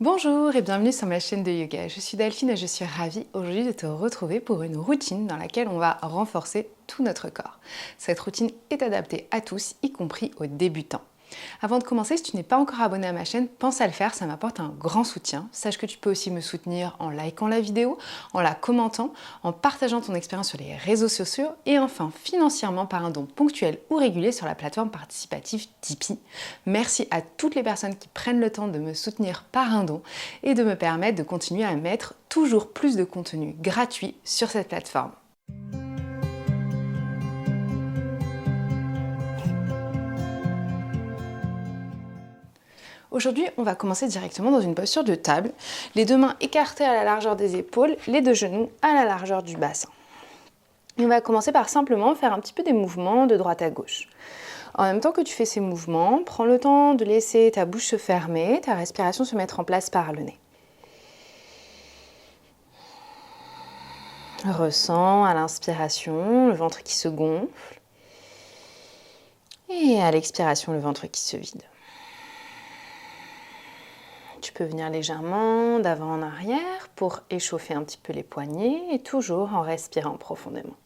Bonjour et bienvenue sur ma chaîne de yoga. Je suis Delphine et je suis ravie aujourd'hui de te retrouver pour une routine dans laquelle on va renforcer tout notre corps. Cette routine est adaptée à tous, y compris aux débutants. Avant de commencer, si tu n'es pas encore abonné à ma chaîne, pense à le faire, ça m'apporte un grand soutien. Sache que tu peux aussi me soutenir en likant la vidéo, en la commentant, en partageant ton expérience sur les réseaux sociaux et enfin financièrement par un don ponctuel ou régulier sur la plateforme participative Tipeee. Merci à toutes les personnes qui prennent le temps de me soutenir par un don et de me permettre de continuer à mettre toujours plus de contenu gratuit sur cette plateforme. Aujourd'hui, on va commencer directement dans une posture de table, les deux mains écartées à la largeur des épaules, les deux genoux à la largeur du bassin. Et on va commencer par simplement faire un petit peu des mouvements de droite à gauche. En même temps que tu fais ces mouvements, prends le temps de laisser ta bouche se fermer, ta respiration se mettre en place par le nez. Ressens à l'inspiration le ventre qui se gonfle et à l'expiration le ventre qui se vide. Tu peux venir légèrement d'avant en arrière pour échauffer un petit peu les poignets et toujours en respirant profondément.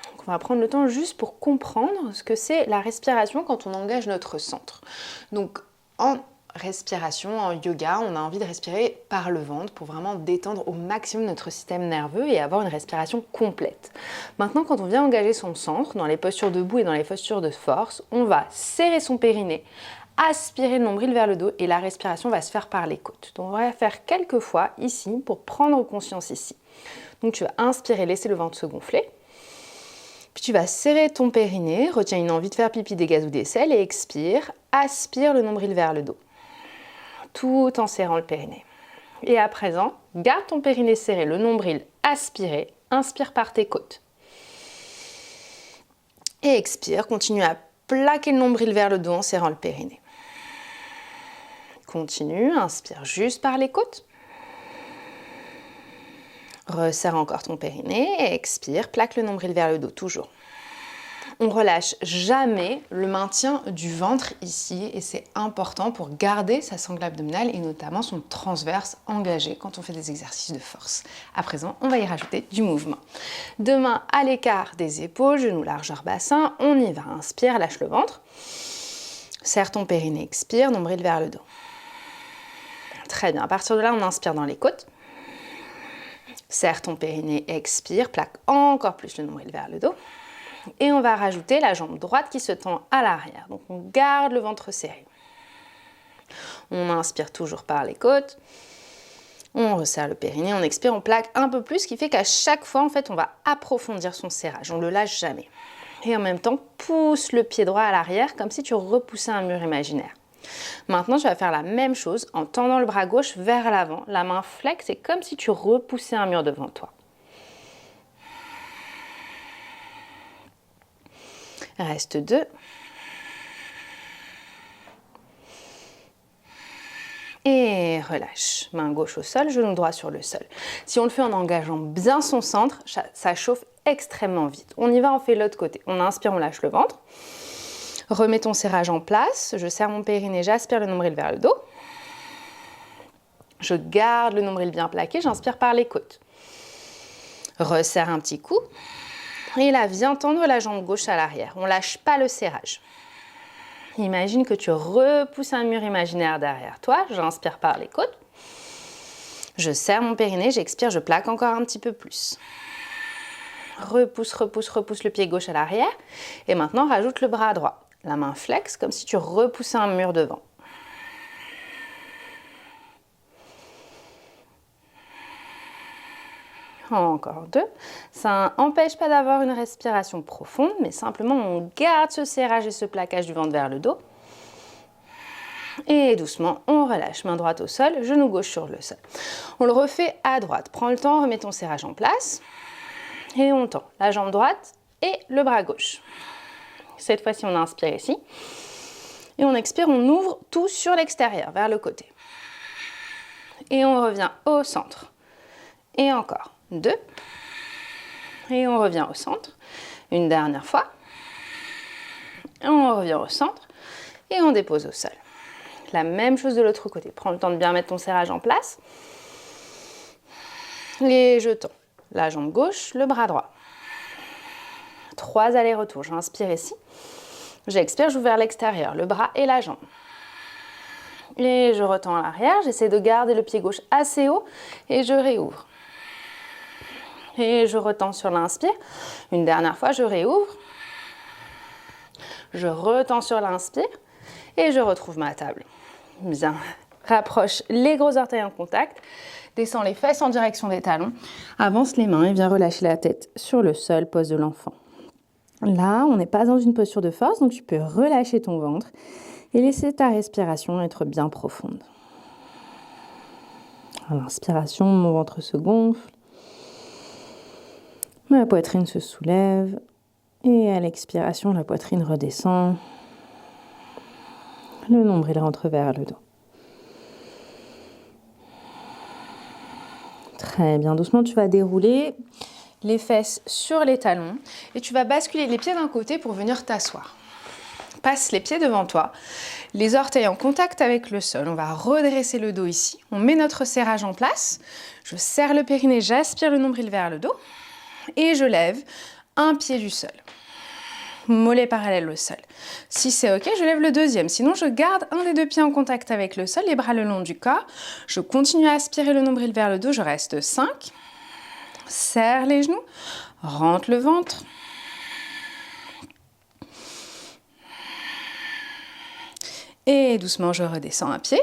Donc on va prendre le temps juste pour comprendre ce que c'est la respiration quand on engage notre centre. Donc en respiration, en yoga, on a envie de respirer par le ventre pour vraiment détendre au maximum notre système nerveux et avoir une respiration complète. Maintenant, quand on vient engager son centre, dans les postures debout et dans les postures de force, on va serrer son périnée, aspirer le nombril vers le dos et la respiration va se faire par les côtes. Donc on va faire quelques fois ici pour prendre conscience ici. Donc tu vas inspirer, laisser le ventre se gonfler. Puis tu vas serrer ton périnée, retiens une envie de faire pipi, des gaz ou des selles et expire, aspire le nombril vers le dos, tout en serrant le périnée. Et à présent, garde ton périnée serré, le nombril aspiré, inspire par tes côtes. Et expire, continue à plaquer le nombril vers le dos en serrant le périnée. Continue, inspire juste par les côtes. Resserre encore ton périnée et expire, plaque le nombril vers le dos, toujours. On relâche jamais le maintien du ventre ici et c'est important pour garder sa sangle abdominale et notamment son transverse engagé quand on fait des exercices de force. À présent, on va y rajouter du mouvement. Deux mains à l'écart des épaules, genoux largeur bassin, on y va. Inspire, lâche le ventre. Serre ton périnée, expire, nombril vers le dos. Très bien, à partir de là, on inspire dans les côtes. Serre ton périnée, expire, plaque encore plus le nombril vers le dos. Et on va rajouter la jambe droite qui se tend à l'arrière. Donc on garde le ventre serré. On inspire toujours par les côtes. On resserre le périnée, on expire, on plaque un peu plus, ce qui fait qu'à chaque fois, en fait, on va approfondir son serrage. On ne le lâche jamais. Et en même temps, pousse le pied droit à l'arrière comme si tu repoussais un mur imaginaire. Maintenant, tu vas faire la même chose en tendant le bras gauche vers l'avant. La main flex, c'est comme si tu repoussais un mur devant toi. Reste 2. Et relâche. Main gauche au sol, genou droit sur le sol. Si on le fait en engageant bien son centre, ça chauffe extrêmement vite. On y va, on fait l'autre côté. On inspire, on lâche le ventre. Remets ton serrage en place. Je serre mon périnée, j'aspire le nombril vers le dos. Je garde le nombril bien plaqué, j'inspire par les côtes. Resserre un petit coup. Et là, viens tendre la jambe gauche à l'arrière. On ne lâche pas le serrage. Imagine que tu repousses un mur imaginaire derrière toi. J'inspire par les côtes. Je serre mon périnée, j'expire, je plaque encore un petit peu plus. Repousse, repousse, repousse le pied gauche à l'arrière. Et maintenant, rajoute le bras droit. La main flex, comme si tu repoussais un mur devant. Encore 2. Ça n'empêche pas d'avoir une respiration profonde, mais simplement on garde ce serrage et ce plaquage du ventre vers le dos. Et doucement, on relâche. Main droite au sol, genou gauche sur le sol. On le refait à droite. Prends le temps, remets ton serrage en place. Et on tend la jambe droite et le bras gauche. Cette fois-ci, on inspire ici. Et on expire, on ouvre tout sur l'extérieur, vers le côté. Et on revient au centre. Et encore. 2. Et on revient au centre. Une dernière fois. On revient au centre. et on dépose au sol. La même chose de l'autre côté. Prends le temps de bien mettre ton serrage en place. Et je tends la jambe gauche, le bras droit. 3 allers-retours. J'inspire ici. J'expire, j'ouvre vers l'extérieur, le bras et la jambe. Et je retends à l'arrière. J'essaie de garder le pied gauche assez haut et je réouvre. Et je retends sur l'inspire. Une dernière fois, je réouvre. Je retends sur l'inspire et je retrouve ma table. Bien. Rapproche les gros orteils en contact. Descends les fesses en direction des talons. Avance les mains et viens relâcher la tête sur le sol, pose de l'enfant. Là, on n'est pas dans une posture de force, donc tu peux relâcher ton ventre et laisser ta respiration être bien profonde. À l'inspiration, mon ventre se gonfle. Ma poitrine se soulève. Et à l'expiration, la poitrine redescend. Le nombril rentre vers le dos. Très bien. Doucement, tu vas dérouler les fesses sur les talons et tu vas basculer les pieds d'un côté pour venir t'asseoir. Passe les pieds devant toi, les orteils en contact avec le sol. On va redresser le dos ici. On met notre serrage en place. Je serre le périnée, j'aspire le nombril vers le dos et je lève un pied du sol. Mollet parallèle au sol. Si c'est ok, je lève le deuxième. Sinon, je garde un des deux pieds en contact avec le sol, les bras le long du corps. Je continue à aspirer le nombril vers le dos. Je reste 5. Serre les genoux. Rentre le ventre. Et doucement, je redescends un pied,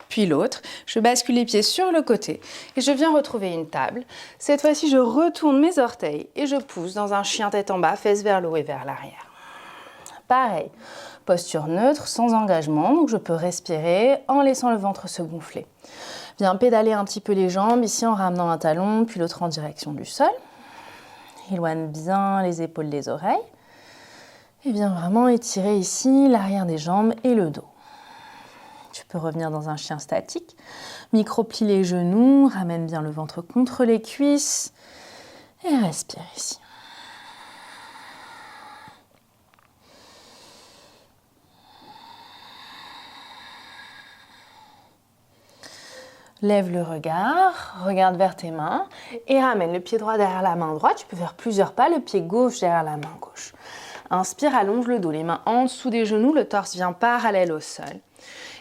puis l'autre. Je bascule les pieds sur le côté et je viens retrouver une table. Cette fois-ci, je retourne mes orteils et je pousse dans un chien tête en bas, fesses vers le haut et vers l'arrière. Pareil, posture neutre, sans engagement, donc je peux respirer en laissant le ventre se gonfler. Viens pédaler un petit peu les jambes, ici en ramenant un talon, puis l'autre en direction du sol. Éloigne bien les épaules des oreilles. Et viens vraiment étirer ici l'arrière des jambes et le dos. Tu peux revenir dans un chien statique. Micro-plie les genoux, ramène bien le ventre contre les cuisses. Et respire ici. Lève le regard, regarde vers tes mains et ramène le pied droit derrière la main droite. Tu peux faire plusieurs pas, le pied gauche derrière la main gauche. Inspire, allonge le dos, les mains en dessous des genoux, le torse vient parallèle au sol.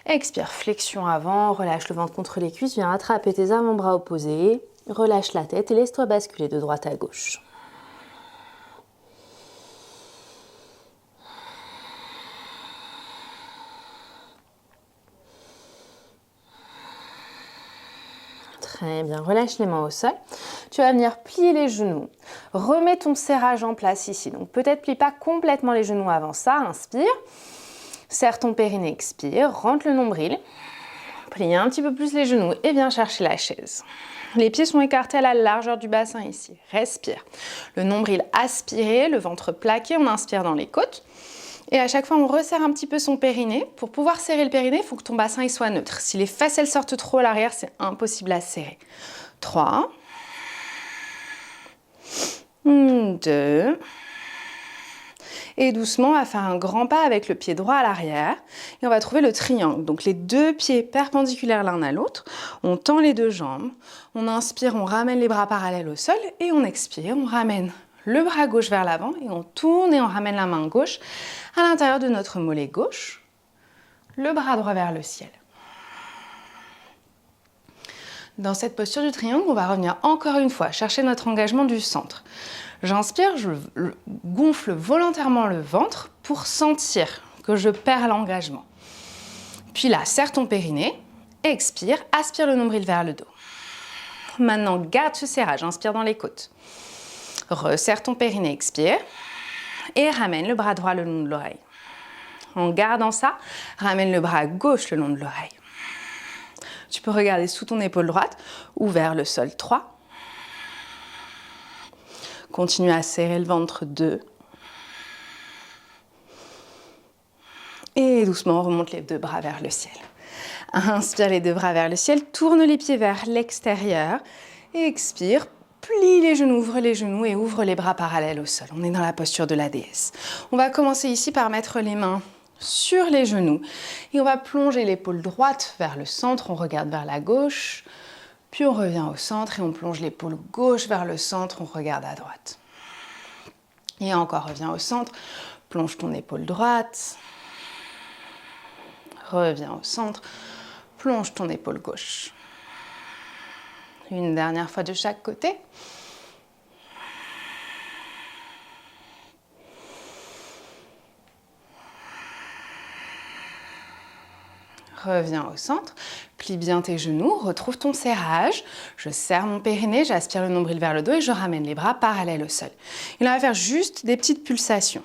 Expire, flexion avant, relâche le ventre contre les cuisses, viens attraper tes avant-bras opposés, relâche la tête et laisse-toi basculer de droite à gauche. Très bien, relâche les mains au sol. Tu vas venir plier les genoux. Remets ton serrage en place ici. Donc peut-être plie pas complètement les genoux avant ça. Inspire. Serre ton périnée, expire. Rentre le nombril. Plie un petit peu plus les genoux et viens chercher la chaise. Les pieds sont écartés à la largeur du bassin ici. Respire. Le nombril aspiré, le ventre plaqué. On inspire dans les côtes. Et à chaque fois, on resserre un petit peu son périnée. Pour pouvoir serrer le périnée, il faut que ton bassin il soit neutre. Si les fesses elles sortent trop à l'arrière, c'est impossible à serrer. 3, 2, et doucement, on va faire un grand pas avec le pied droit à l'arrière. Et on va trouver le triangle. Donc les deux pieds perpendiculaires l'un à l'autre. On tend les deux jambes. On inspire, on ramène les bras parallèles au sol. Et on expire, on ramène le bras gauche vers l'avant et on tourne et on ramène la main gauche à l'intérieur de notre mollet gauche, le bras droit vers le ciel. Dans cette posture du triangle, on va revenir encore une fois, chercher notre engagement du centre. J'inspire, je gonfle volontairement le ventre pour sentir que je perds l'engagement. Puis là, serre ton périnée, expire, aspire le nombril vers le dos. Maintenant, garde ce serrage, inspire dans les côtes. Resserre ton périnée, expire et ramène le bras droit le long de l'oreille. En gardant ça, ramène le bras gauche le long de l'oreille. Tu peux regarder sous ton épaule droite ou vers le sol. 3. Continue à serrer le ventre. 2. Et doucement, on remonte les deux bras vers le ciel. Inspire les deux bras vers le ciel, tourne les pieds vers l'extérieur et expire. Plie les genoux, ouvre les genoux et ouvre les bras parallèles au sol. On est dans la posture de la déesse. On va commencer ici par mettre les mains sur les genoux. Et on va plonger l'épaule droite vers le centre, on regarde vers la gauche, puis on revient au centre et on plonge l'épaule gauche vers le centre, on regarde à droite. Et encore, reviens au centre, plonge ton épaule droite, reviens au centre, plonge ton épaule gauche. Une dernière fois de chaque côté. Reviens au centre, plie bien tes genoux, retrouve ton serrage. Je serre mon périnée, j'aspire le nombril vers le dos et je ramène les bras parallèles au sol. Et là, on va faire juste des petites pulsations.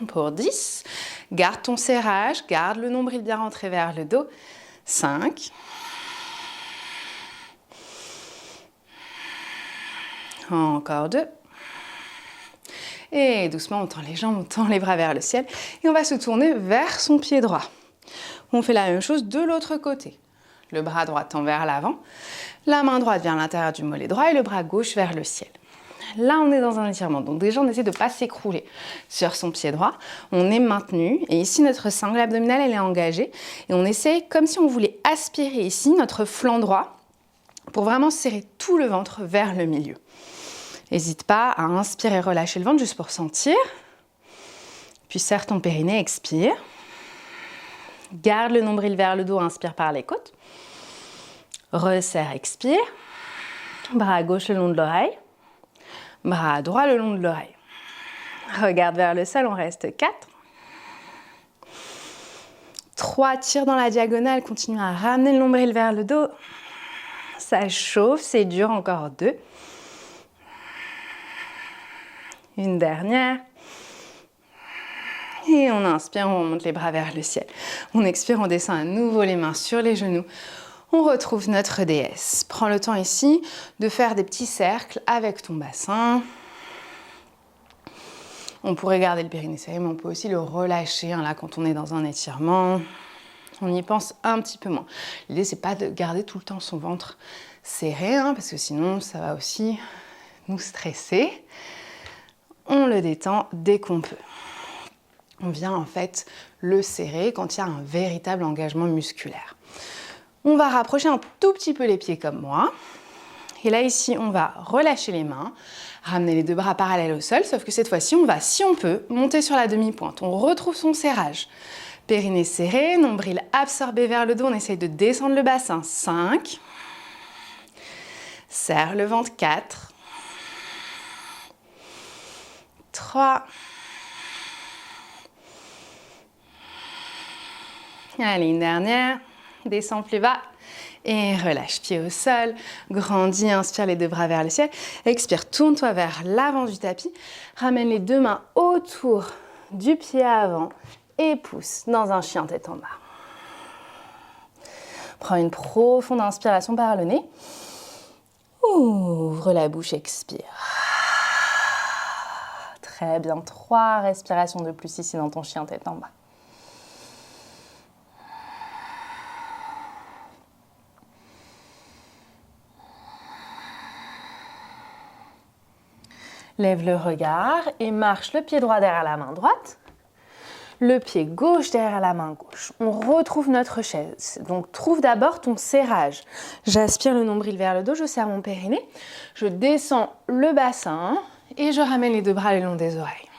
Pour 10, garde ton serrage, garde le nombril bien rentré vers le dos. 5. Encore 2. Et doucement, on tend les jambes, on tend les bras vers le ciel. Et on va se tourner vers son pied droit. On fait la même chose de l'autre côté. Le bras droit tend vers l'avant, la main droite vers l'intérieur du mollet droit et le bras gauche vers le ciel. Là, on est dans un étirement. Donc déjà, on essaie de ne pas s'écrouler sur son pied droit. On est maintenu. Et ici, notre sangle abdominale, elle est engagée. Et on essaie, comme si on voulait aspirer ici notre flanc droit pour vraiment serrer tout le ventre vers le milieu. N'hésite pas à inspirer, relâcher le ventre juste pour sentir. Puis serre ton périnée, expire. Garde le nombril vers le dos, inspire par les côtes. Resserre, expire. Bras gauche le long de l'oreille. Bras droit le long de l'oreille. Regarde vers le sol, on reste 4. 3, tire dans la diagonale, continue à ramener le nombril vers le dos. Ça chauffe, c'est dur, encore 2. Une dernière. Et on inspire, on remonte les bras vers le ciel. On expire, on descend à nouveau les mains sur les genoux. On retrouve notre déesse. Prends le temps ici de faire des petits cercles avec ton bassin. On pourrait garder le périnée serré, mais on peut aussi le relâcher là quand on est dans un étirement. On y pense un petit peu moins. L'idée, c'est pas de garder tout le temps son ventre serré, parce que sinon, ça va aussi nous stresser. On le détend dès qu'on peut. On vient en fait le serrer quand il y a un véritable engagement musculaire. On va rapprocher un tout petit peu les pieds comme moi. Et là, ici, on va relâcher les mains, ramener les deux bras parallèles au sol, sauf que cette fois-ci, on va, si on peut, monter sur la demi-pointe. On retrouve son serrage. Périnée serré, nombril absorbé vers le dos. On essaye de descendre le bassin. 5. Serre le ventre. 4. 3. Allez, une dernière. Descends plus bas. Et relâche, pied au sol. Grandis, inspire les deux bras vers le ciel. Expire, tourne-toi vers l'avant du tapis. Ramène les deux mains autour du pied avant. Et pousse dans un chien tête en bas. Prends une profonde inspiration par le nez. Ouvre la bouche, expire. Très bien, 3 respirations de plus ici dans ton chien tête en bas. Lève le regard et marche le pied droit derrière la main droite, le pied gauche derrière la main gauche. On retrouve notre chaise. Donc, trouve d'abord ton serrage. J'aspire le nombril vers le dos, je serre mon périnée, je descends le bassin et je ramène les deux bras le long des oreilles.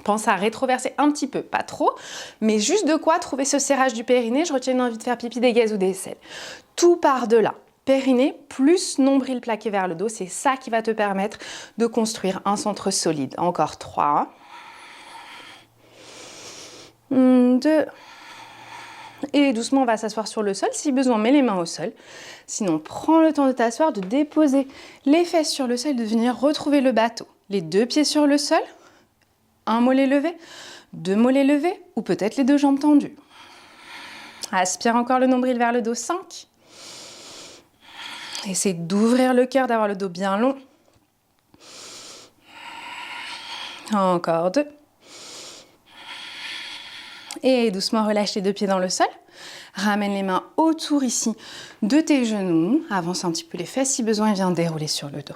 Pense à rétroverser un petit peu, pas trop, mais juste de quoi trouver ce serrage du périnée. Je retiens une envie de faire pipi, des gaz ou des selles. Tout par de là. Périnée plus nombril plaqué vers le dos, c'est ça qui va te permettre de construire un centre solide. Encore 3. 2. Et doucement, on va s'asseoir sur le sol. Si besoin, mets les mains au sol. Sinon, prends le temps de t'asseoir, de déposer les fesses sur le sol, de venir retrouver le bateau. Les deux pieds sur le sol, un mollet levé, 2 mollets levés, ou peut-être les 2 jambes tendues. Aspire encore le nombril vers le dos, 5. Essaie d'ouvrir le cœur, d'avoir le dos bien long. Encore 2. Et doucement, relâche les 2 pieds dans le sol. Ramène les mains autour ici de tes genoux. Avance un petit peu les fesses si besoin et viens dérouler sur le dos.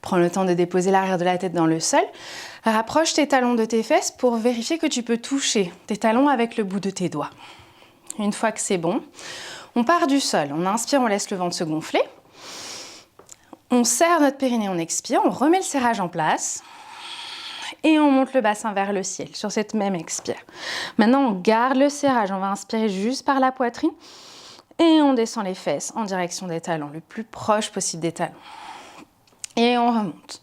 Prends le temps de déposer l'arrière de la tête dans le sol. Rapproche tes talons de tes fesses pour vérifier que tu peux toucher tes talons avec le bout de tes doigts. Une fois que c'est bon, on part du sol. On inspire, on laisse le ventre se gonfler. On serre notre périnée, on expire, on remet le serrage en place. Et on monte le bassin vers le ciel sur cette même expire. Maintenant, on garde le serrage. On va inspirer juste par la poitrine. Et on descend les fesses en direction des talons, le plus proche possible des talons. Et on remonte.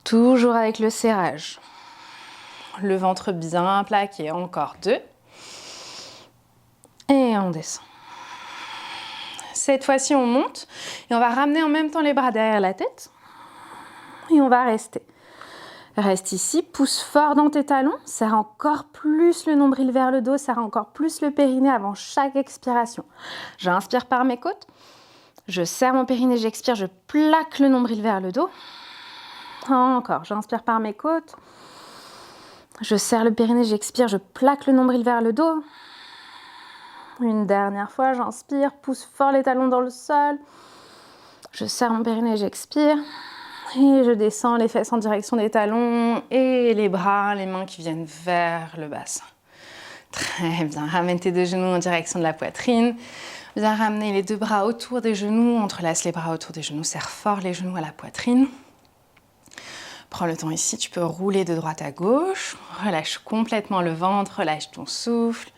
Toujours avec le serrage. Le ventre bien plaqué. Encore 2. Et on descend. Cette fois-ci, on monte. Et on va ramener en même temps les bras derrière la tête. Et on va rester. Reste ici, pousse fort dans tes talons, serre encore plus le nombril vers le dos, serre encore plus le périnée avant chaque expiration. J'inspire par mes côtes, je serre mon périnée, j'expire, je plaque le nombril vers le dos. Encore, j'inspire par mes côtes, je serre le périnée, j'expire, je plaque le nombril vers le dos. Une dernière fois, j'inspire, pousse fort les talons dans le sol, je serre mon périnée, j'expire. Et je descends les fesses en direction des talons et les bras, les mains qui viennent vers le bassin. Très bien. Ramène tes deux genoux en direction de la poitrine. Viens ramener les deux bras autour des genoux. Entrelace les bras autour des genoux. Serre fort les genoux à la poitrine. Prends le temps ici. Tu peux rouler de droite à gauche. Relâche complètement le ventre. Relâche ton souffle.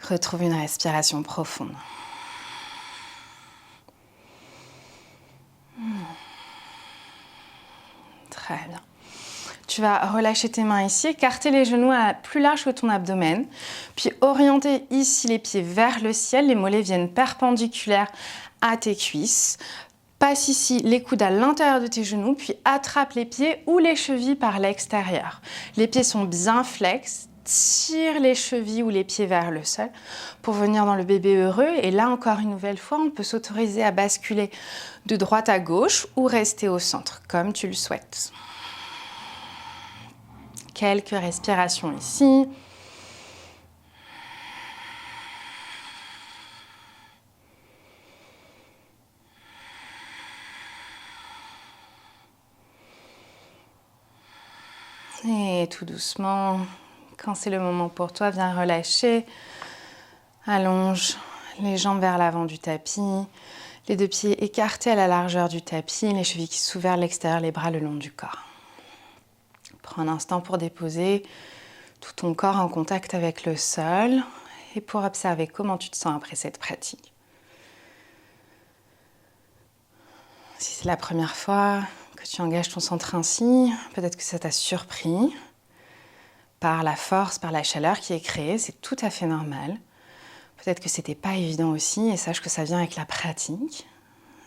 Retrouve une respiration profonde. Très bien. Tu vas relâcher tes mains ici, écarter les genoux plus large que ton abdomen, puis orienter ici les pieds vers le ciel, les mollets viennent perpendiculaires à tes cuisses. Passe ici les coudes à l'intérieur de tes genoux, puis attrape les pieds ou les chevilles par l'extérieur. Les pieds sont bien flex, tire les chevilles ou les pieds vers le sol pour venir dans le bébé heureux. Et là, encore une nouvelle fois, on peut s'autoriser à basculer de droite à gauche ou rester au centre, comme tu le souhaites. Quelques respirations ici. Et tout doucement, quand c'est le moment pour toi, viens relâcher. Allonge les jambes vers l'avant du tapis, les deux pieds écartés à la largeur du tapis, les chevilles qui s'ouvrent vers l'extérieur, les bras le long du corps. Prends un instant pour déposer tout ton corps en contact avec le sol et pour observer comment tu te sens après cette pratique. Si c'est la première fois que tu engages ton centre ainsi, peut-être que ça t'a surpris par la force, par la chaleur qui est créée, c'est tout à fait normal. Peut-être que c'était pas évident aussi et sache que ça vient avec la pratique.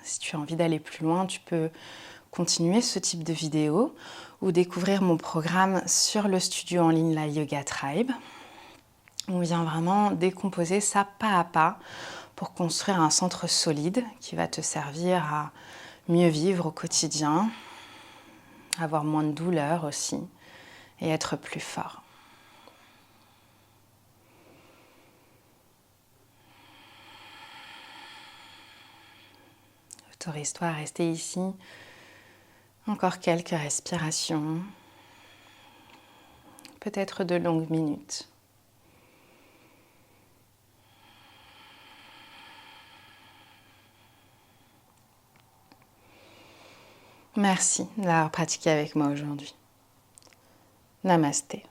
Si tu as envie d'aller plus loin, tu peux continuer ce type de vidéo ou découvrir mon programme sur le studio en ligne La Yoga Tribe. On vient vraiment décomposer ça pas à pas pour construire un centre solide qui va te servir à mieux vivre au quotidien, avoir moins de douleur aussi et être plus fort. Autorise-toi à rester ici. Encore quelques respirations. Peut-être de longues minutes. Merci d'avoir pratiqué avec moi aujourd'hui. Namasté.